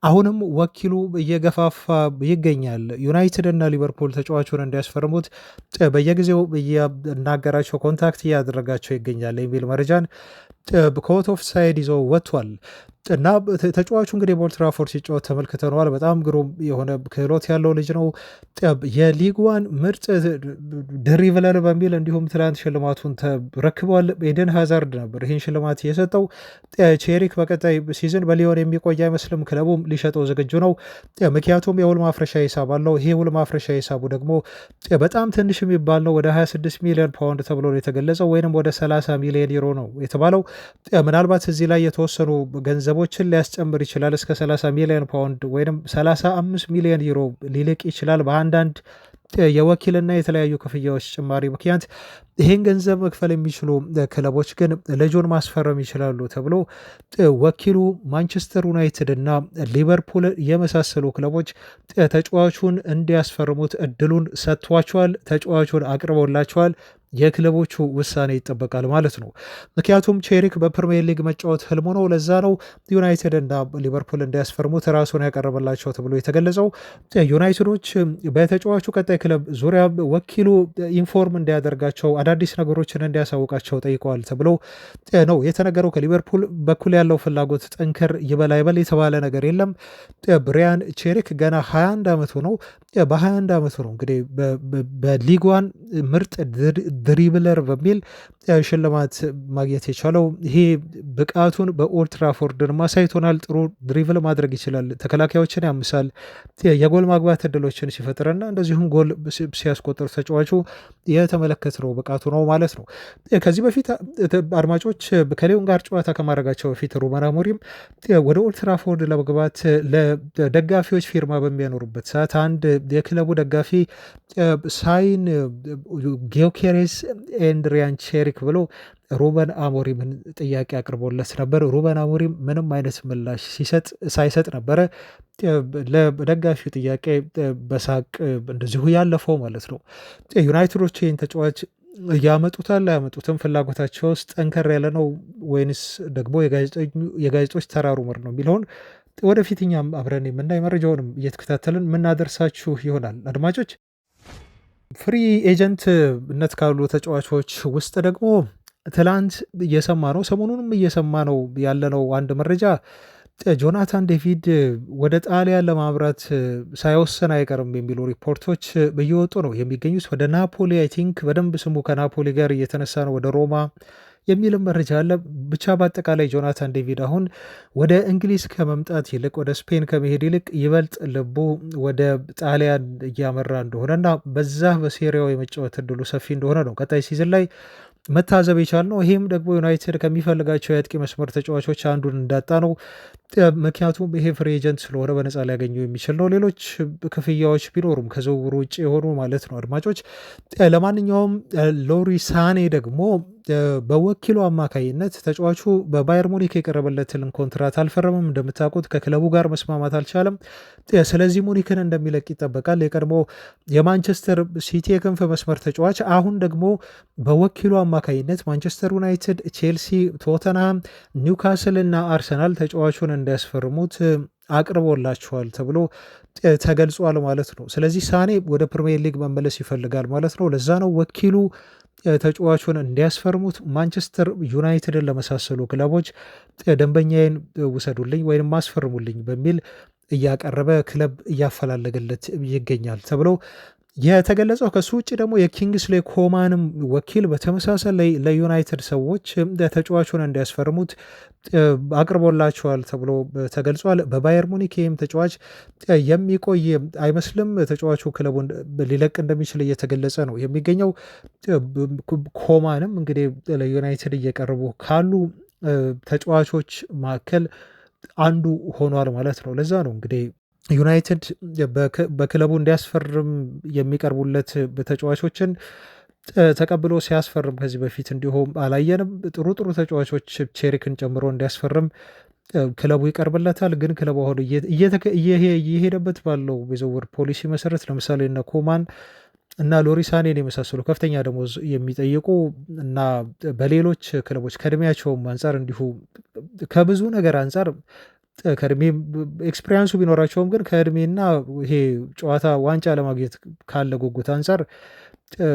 አሁንም ወኪሉ እየገፋፋ ይገኛል። ዩናይትድ እና ሊቨርፑል ተጫዋቹን እንዲያስፈርሙት በየጊዜው እያናገራቸው ኮንታክት እያደረጋቸው ይገኛል የሚል መረጃን ከኦት ኦፍ ሳይድ ይዞ ወጥቷል። እና ተጫዋቹ እንግዲህ በኦልድ ትራፎርድ ሲጫወት ተመልክተነዋል። በጣም ግሩም የሆነ ክህሎት ያለው ልጅ ነው። የሊግዋን ምርጥ ድሪቭለር በሚል እንዲሁም ትላንት ሽልማቱን ተረክቧል። ኤደን ሃዛርድ ነበር ይህን ሽልማት የሰጠው። ቼሪክ በቀጣይ ሲዝን በሊዮን የሚቆይ አይመስልም። ክለቡም ሊሸጠው ዝግጁ ነው። ምክንያቱም የውል ማፍረሻ ሂሳብ አለው። ይሄ ውል ማፍረሻ ሂሳቡ ደግሞ በጣም ትንሽ የሚባል ነው። ወደ 26 ሚሊዮን ፓውንድ ተብሎ ነው የተገለጸው፣ ወይም ወደ 30 ሚሊዮን ዩሮ ነው የተባለው። ምናልባት እዚህ ላይ የተወሰኑ ገንዘቦችን ሊያስጨምር ይችላል። እስከ 30 ሚሊዮን ፓውንድ ወይም 35 ሚሊዮን ዩሮ ሊልቅ ይችላል በአንዳንድ የወኪልና የተለያዩ ክፍያዎች ጭማሪ ምክንያት። ይህን ገንዘብ መክፈል የሚችሉ ክለቦች ግን ልጁን ማስፈረም ይችላሉ ተብሎ ወኪሉ ማንቸስተር ዩናይትድ እና ሊቨርፑል የመሳሰሉ ክለቦች ተጫዋቹን እንዲያስፈርሙት እድሉን ሰጥቷቸዋል። ተጫዋቹን አቅርበውላቸዋል። የክለቦቹ ውሳኔ ይጠበቃል ማለት ነው። ምክንያቱም ቼሪክ በፕሪሚየር ሊግ መጫወት ህልሙ ነው። ለዛ ነው ዩናይትድ እና ሊቨርፑል እንዲያስፈርሙት ራሱን ያቀረበላቸው ተብሎ የተገለጸው። ዩናይትዶች በተጫዋቹ ቀጣይ ክለብ ዙሪያ ወኪሉ ኢንፎርም እንዲያደርጋቸው አዳዲስ ነገሮችን እንዲያሳውቃቸው ጠይቀዋል ተብሎ ነው የተነገረው። ከሊቨርፑል በኩል ያለው ፍላጎት ጠንከር ይበል አይበል የተባለ ነገር የለም። ብሪያን ቼሪክ ገና 21 ዓመቱ ነው። በ21 ዓመቱ ነው እንግዲህ በሊጓን ምርጥ ድሪብለር በሚል ሽልማት ማግኘት የቻለው። ይሄ ብቃቱን በኦልድ ትራፎርድ ማሳይቶናል። ጥሩ ድሪብል ማድረግ ይችላል። ተከላካዮችን ያምሳል። የጎል ማግባት እድሎችን ሲፈጥርና እንደዚሁም ጎል ሲያስቆጥር ተጫዋቹ የተመለከትነው ብቃቱ ነው ማለት ነው። ከዚህ በፊት አድማጮች ከሊዮን ጋር ጨዋታ ከማድረጋቸው በፊት ሩበን አሞሪም ወደ ኦልድ ትራፎርድ ለመግባት ለደጋፊዎች ፊርማ በሚያኖሩበት ሰዓት አንድ የክለቡ ደጋፊ ሳይን ጊዮኬሬስ ኤንድ ሪያን ቼሪክ ብሎ ሩበን አሞሪምን ጥያቄ አቅርቦለት ነበር። ሩበን አሞሪም ምንም አይነት ምላሽ ሳይሰጥ ነበረ ለደጋፊው ጥያቄ በሳቅ እንደዚሁ ያለፈው ማለት ነው። ዩናይትዶች ይህን ተጫዋች ያመጡታል አያመጡትም? ፍላጎታቸው ውስጥ ጠንከር ያለ ነው ወይንስ ደግሞ የጋዜጦች ተራሩመር ነው የሚለውን ወደፊት እኛም አብረን የምናይ መረጃውንም እየተከታተልን የምናደርሳችሁ ይሆናል። አድማጮች ፍሪ ኤጀንትነት ካሉ ተጫዋቾች ውስጥ ደግሞ ትላንት እየሰማ ነው ሰሞኑንም እየሰማ ነው ያለነው አንድ መረጃ ጆናታን ዴቪድ ወደ ጣሊያን ለማምራት ሳይወሰን አይቀርም የሚሉ ሪፖርቶች እየወጡ ነው የሚገኙት። ወደ ናፖሊ አይ ቲንክ በደንብ ስሙ ከናፖሊ ጋር እየተነሳ ነው፣ ወደ ሮማ የሚልም መረጃ አለ። ብቻ በአጠቃላይ ጆናታን ዴቪድ አሁን ወደ እንግሊዝ ከመምጣት ይልቅ ወደ ስፔን ከመሄድ ይልቅ ይበልጥ ልቡ ወደ ጣሊያን እያመራ እንደሆነና በዛ በሴሪያው የመጫወት እድሉ ሰፊ እንደሆነ ነው ቀጣይ ሲዝን ላይ መታዘብ የቻልነው። ይህም ደግሞ ዩናይትድ ከሚፈልጋቸው የአጥቂ መስመር ተጫዋቾች አንዱን እንዳጣ ነው። ምክንያቱም ይሄ ፍሪ ኤጀንት ስለሆነ በነፃ ሊያገኘው የሚችል ነው። ሌሎች ክፍያዎች ቢኖሩም ከዝውውሩ ውጭ የሆኑ ማለት ነው አድማጮች። ለማንኛውም ሎሪ ሳኔ ደግሞ በወኪሉ አማካይነት ተጫዋቹ በባየር ሙኒክ የቀረበለትን ኮንትራት አልፈረምም። እንደምታውቁት ከክለቡ ጋር መስማማት አልቻለም። ስለዚህ ሙኒክን እንደሚለቅ ይጠበቃል። የቀድሞ የማንቸስተር ሲቲ የክንፍ መስመር ተጫዋች አሁን ደግሞ በወኪሉ አማካይነት ማንቸስተር ዩናይትድ፣ ቼልሲ፣ ቶተንሃም፣ ኒውካስል እና አርሰናል ተጫዋቹን እንዲያስፈርሙት አቅርቦላቸዋል ተብሎ ተገልጿል ማለት ነው። ስለዚህ ሳኔ ወደ ፕሪሚየር ሊግ መመለስ ይፈልጋል ማለት ነው። ለዛ ነው ወኪሉ ተጫዋቹን እንዲያስፈርሙት ማንቸስተር ዩናይትድን ለመሳሰሉ ክለቦች ደንበኛዬን ውሰዱልኝ ወይም ማስፈርሙልኝ በሚል እያቀረበ ክለብ እያፈላለገለት ይገኛል ተብሎ የተገለጸው። ከሱ ውጭ ደግሞ የኪንግስሌ ኮማንም ወኪል በተመሳሳይ ለዩናይትድ ሰዎች ተጫዋቹን እንዲያስፈርሙት አቅርቦላቸዋል ተብሎ ተገልጿል። በባየር ሙኒክ ይህም ተጫዋች የሚቆይ አይመስልም። ተጫዋቹ ክለቡን ሊለቅ እንደሚችል እየተገለጸ ነው የሚገኘው። ኮማንም እንግዲህ ለዩናይትድ እየቀረቡ ካሉ ተጫዋቾች መካከል አንዱ ሆኗል ማለት ነው። ለዛ ነው እንግዲህ ዩናይትድ በክለቡ እንዲያስፈርም የሚቀርቡለት ተጫዋቾችን ተቀብሎ ሲያስፈርም ከዚህ በፊት እንዲሁም አላየንም። ጥሩ ጥሩ ተጫዋቾች ቼሪክን ጨምሮ እንዲያስፈርም ክለቡ ይቀርብለታል። ግን ክለቡ አሁን እየሄደበት ባለው የዝውውር ፖሊሲ መሰረት ለምሳሌ እነ ኮማን እና ሎሪሳኔን የመሳሰሉ ከፍተኛ ደሞዝ የሚጠይቁ እና በሌሎች ክለቦች ከእድሜያቸውም አንጻር እንዲሁ ከብዙ ነገር አንጻር ከእድሜ ኤክስፔሪንሱ ቢኖራቸውም ግን ከእድሜና ይሄ ጨዋታ ዋንጫ ለማግኘት ካለ ጉጉት አንጻር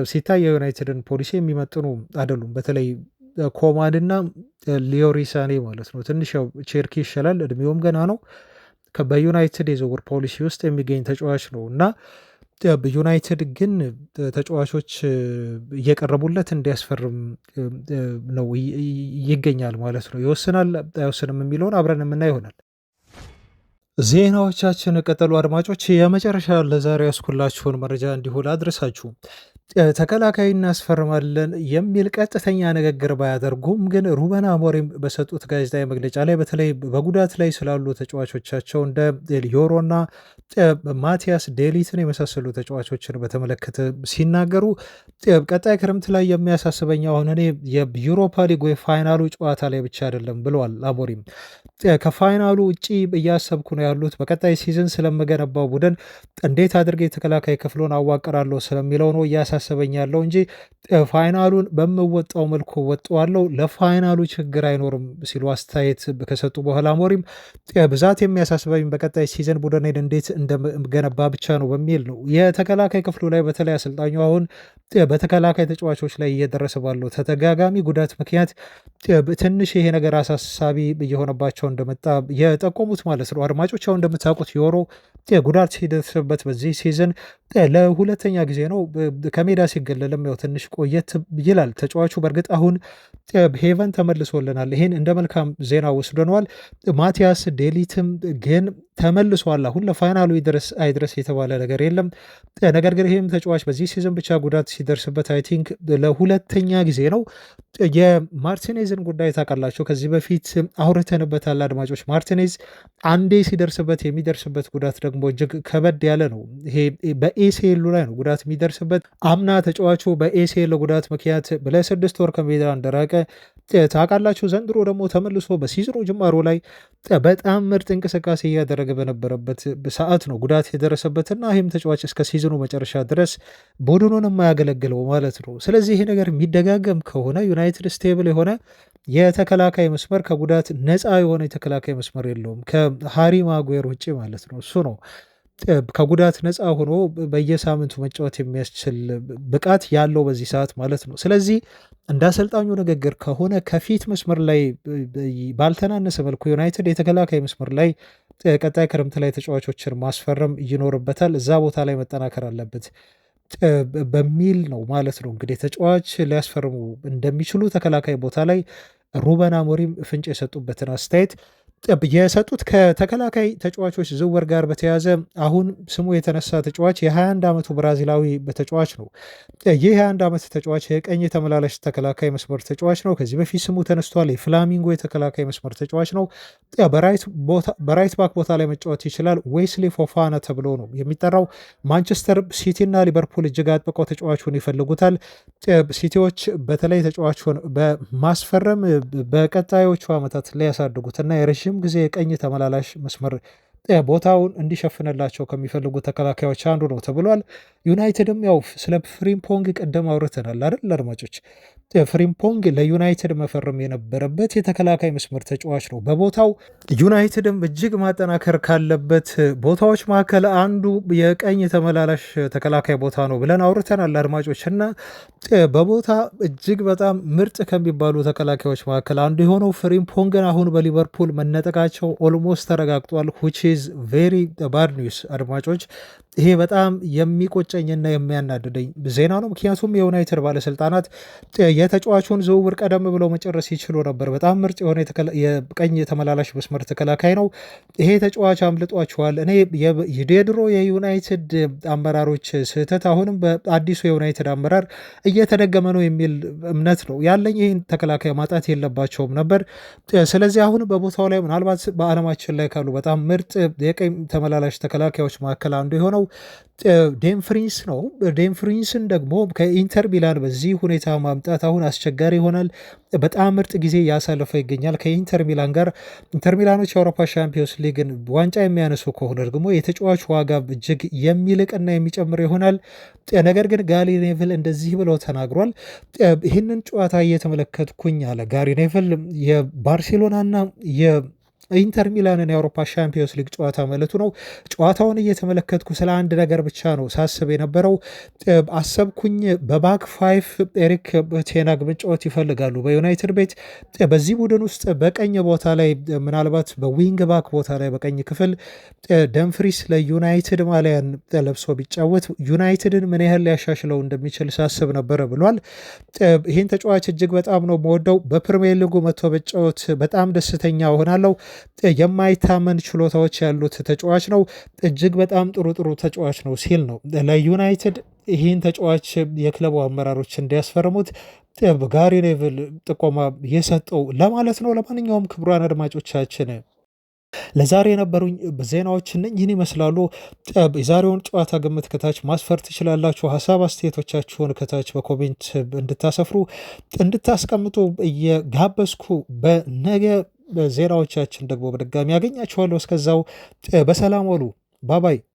ሲታይ የዩናይትድን ፖሊሲ የሚመጥኑ አይደሉም። በተለይ ኮማንና ሊዮሪሳኔ ማለት ነው። ትንሽ ያው ቼርኪ ይሻላል፣ እድሜውም ገና ነው። በዩናይትድ የዝውውር ፖሊሲ ውስጥ የሚገኝ ተጫዋች ነው እና ዩናይትድ ግን ተጫዋቾች እየቀረቡለት እንዲያስፈርም ነው ይገኛል ማለት ነው። ይወስናል አይወስንም የሚለውን አብረን የምናይ ይሆናል። ዜናዎቻችን ቀጠሉ። አድማጮች የመጨረሻ ለዛሬ ያስኩላችሁን መረጃ እንዲሁ ላድረሳችሁ። ተከላካይ እናስፈርማለን የሚል ቀጥተኛ ንግግር ባያደርጉም ግን ሩበን አሞሪም በሰጡት ጋዜጣዊ መግለጫ ላይ በተለይ በጉዳት ላይ ስላሉ ተጫዋቾቻቸው እንደ ዮሮና ማቲያስ ዴሊትን የመሳሰሉ ተጫዋቾችን በተመለከተ ሲናገሩ ቀጣይ ክረምት ላይ የሚያሳስበኝ አሁን እኔ የዩሮፓ ሊግ ወይ ፋይናሉ ጨዋታ ላይ ብቻ አይደለም ብለዋል አሞሪም። ከፋይናሉ ውጭ እያሰብኩ ነው ያሉት በቀጣይ ሲዝን ስለምገነባው ቡድን እንዴት አድርጌ የተከላካይ ክፍሉን አዋቅራለሁ ስለሚለው ነው እያሳሰበኝ ያለው እንጂ ፋይናሉን በምወጣው መልኩ ወጣዋለሁ፣ ለፋይናሉ ችግር አይኖርም ሲሉ አስተያየት ከሰጡ በኋላ አሞሪም ብዛት የሚያሳስበኝ በቀጣይ ሲዝን ቡድኔን እንዴት እንደገነባ ብቻ ነው በሚል ነው። የተከላካይ ክፍሉ ላይ በተለይ አሰልጣኙ አሁን በተከላካይ ተጫዋቾች ላይ እየደረሰ ባለው ተደጋጋሚ ጉዳት ምክንያት ትንሽ ይሄ ነገር አሳሳቢ እየሆነባቸው እንደመጣ የጠቆሙት ማለት ነው። አድማጮች አሁን እንደምታውቁት ዮሮ ጉዳት ሲደርስበት በዚህ ሲዝን ለሁለተኛ ጊዜ ነው። ከሜዳ ሲገለልም ያው ትንሽ ቆየት ይላል ተጫዋቹ። በእርግጥ አሁን ሄቨን ተመልሶልናል፣ ይሄን እንደ መልካም ዜና ወስደነዋል። ማቲያስ ዴሊትም ግን ተመልሷል። አሁን ለፋይናሉ አይድረስ የተባለ ነገር የለም። ነገር ግን ይህም ተጫዋች በዚህ ሲዝን ብቻ ጉዳት ሲደርስበት አይ ቲንክ ለሁለተኛ ጊዜ ነው። የማርቲኔዝን ጉዳይ ታውቃላቸው፣ ከዚህ በፊት አውርተንበታል አድማጮች። ማርቲኔዝ አንዴ ሲደርስበት የሚደርስበት ጉዳት ደግሞ እጅግ ከበድ ያለ ነው። ይሄ በኤሲኤሉ ላይ ነው ጉዳት የሚደርስበት። አምና ተጫዋቹ በኤሲኤል ጉዳት ምክንያት ለ6 ወር ከሜዳ እንደራቀ ታውቃላችሁ። ዘንድሮ ደግሞ ተመልሶ በሲዝኑ ጅማሮ ላይ በጣም ምርጥ እንቅስቃሴ እያደረገ በነበረበት ሰዓት ነው ጉዳት የደረሰበትና ይህም ተጫዋች እስከ ሲዝኑ መጨረሻ ድረስ ቡድኑን የማያገለግለው ማለት ነው። ስለዚህ ይሄ ነገር የሚደጋገም ከሆነ ዩናይትድ ስቴብል የሆነ የተከላካይ መስመር ከጉዳት ነፃ የሆነ የተከላካይ መስመር የለውም ከሃሪ ማጉዌር ውጭ ማለት ነው። እሱ ነው ከጉዳት ነፃ ሆኖ በየሳምንቱ መጫወት የሚያስችል ብቃት ያለው በዚህ ሰዓት ማለት ነው። ስለዚህ እንደ አሰልጣኙ ንግግር ከሆነ ከፊት መስመር ላይ ባልተናነሰ መልኩ ዩናይትድ የተከላካይ መስመር ላይ ቀጣይ ክረምት ላይ ተጫዋቾችን ማስፈረም ይኖርበታል፣ እዛ ቦታ ላይ መጠናከር አለበት በሚል ነው ማለት ነው። እንግዲህ ተጫዋች ሊያስፈርሙ እንደሚችሉ ተከላካይ ቦታ ላይ ሩበን አሞሪም ፍንጭ የሰጡበትን አስተያየት የሰጡት ከተከላካይ ተጫዋቾች ዝውውር ጋር በተያያዘ አሁን ስሙ የተነሳ ተጫዋች የ21 ዓመቱ ብራዚላዊ ተጫዋች ነው። ይህ 21 ዓመት ተጫዋች የቀኝ ተመላላሽ ተከላካይ መስመር ተጫዋች ነው። ከዚህ በፊት ስሙ ተነስቷል። የፍላሚንጎ የተከላካይ መስመር ተጫዋች ነው። በራይት ባክ ቦታ ላይ መጫወት ይችላል። ዌስሊ ፎፋና ተብሎ ነው የሚጠራው። ማንቸስተር ሲቲ እና ሊቨርፑል እጅግ አጥብቀው ተጫዋቹን ይፈልጉታል። ሲቲዎች በተለይ ተጫዋቹን በማስፈረም በቀጣዮቹ ዓመታት ሊያሳድጉትና የረዥም ጊዜ የቀኝ ተመላላሽ መስመር ቦታውን እንዲሸፍንላቸው ከሚፈልጉ ተከላካዮች አንዱ ነው ተብሏል። ዩናይትድም ያው ስለ ፍሪምፖንግ ቀደም አውርተናል አይደል አድማጮች። ፍሪምፖንግ ለዩናይትድ መፈረም የነበረበት የተከላካይ መስመር ተጫዋች ነው። በቦታው ዩናይትድም እጅግ ማጠናከር ካለበት ቦታዎች መካከል አንዱ የቀኝ ተመላላሽ ተከላካይ ቦታ ነው ብለን አውርተናል አድማጮች። እና በቦታ እጅግ በጣም ምርጥ ከሚባሉ ተከላካዮች መካከል አንዱ የሆነው ፍሪምፖንግን አሁን በሊቨርፑል መነጠቃቸው ኦልሞስት ተረጋግጧል። which is very bad news አድማጮች። ይሄ በጣም የሚቆጨኝና የሚያናድደኝ ዜና ነው። ምክንያቱም የዩናይትድ ባለስልጣናት የተጫዋቹን ዝውውር ቀደም ብለው መጨረስ ይችሉ ነበር። በጣም ምርጥ የሆነ የቀኝ ተመላላሽ መስመር ተከላካይ ነው። ይሄ ተጫዋች አምልጧቸዋል። እኔ የድሮ የዩናይትድ አመራሮች ስህተት አሁንም በአዲሱ የዩናይትድ አመራር እየተደገመ ነው የሚል እምነት ነው ያለኝ። ይህን ተከላካይ ማጣት የለባቸውም ነበር። ስለዚህ አሁን በቦታው ላይ ምናልባት በዓለማችን ላይ ካሉ በጣም ምርጥ የቀኝ ተመላላሽ ተከላካዮች መካከል አንዱ የሆነው ዴምፍሪንስ ነው። ዴምፍሪንስን ደግሞ ከኢንተር ሚላን በዚህ ሁኔታ ማምጣት አሁን አስቸጋሪ ይሆናል። በጣም ምርጥ ጊዜ እያሳለፈ ይገኛል ከኢንተር ሚላን ጋር። ኢንተር ሚላኖች የአውሮፓ ሻምፒዮንስ ሊግን ዋንጫ የሚያነሱ ከሆነ ደግሞ የተጫዋች ዋጋ እጅግ የሚልቅና የሚጨምር ይሆናል። ነገር ግን ጋሪ ኔቭል እንደዚህ ብለው ተናግሯል። ይህንን ጨዋታ እየተመለከትኩኝ አለ ጋሪ ኔቭል የባርሴሎናና ኢንተር ሚላንን የአውሮፓ ሻምፒዮንስ ሊግ ጨዋታ ማለቱ ነው። ጨዋታውን እየተመለከትኩ ስለ አንድ ነገር ብቻ ነው ሳስብ የነበረው። አሰብኩኝ በባክ ፋይፍ ኤሪክ ቴናግ መጫወት ይፈልጋሉ በዩናይትድ ቤት። በዚህ ቡድን ውስጥ በቀኝ ቦታ ላይ ምናልባት በዊንግ ባክ ቦታ ላይ በቀኝ ክፍል ደምፍሪስ ለዩናይትድ ማሊያን ለብሶ ቢጫወት ዩናይትድን ምን ያህል ሊያሻሽለው እንደሚችል ሳስብ ነበረ ብሏል። ይህን ተጫዋች እጅግ በጣም ነው የምወደው። በፕሪሚየር ሊጉ መጥቶ በጫወት በጣም ደስተኛ ሆናለሁ። የማይታመን ችሎታዎች ያሉት ተጫዋች ነው። እጅግ በጣም ጥሩ ተጫዋች ነው ሲል ነው ለዩናይትድ ይህን ተጫዋች የክለቡ አመራሮች እንዲያስፈርሙት ጋሪ ኔቭል ጥቆማ የሰጠው ለማለት ነው። ለማንኛውም ክቡራን አድማጮቻችን ለዛሬ የነበሩኝ ዜናዎች ይህን ይመስላሉ። የዛሬውን ጨዋታ ግምት ከታች ማስፈር ትችላላችሁ። ሀሳብ አስተያየቶቻችሁን ከታች በኮሜንት እንድታሰፍሩ እንድታስቀምጡ እየጋበዝኩ በነገ ዜናዎቻችን ደግሞ በድጋሚ ያገኛችኋለሁ። እስከዛው በሰላም ዋሉ። ባባይ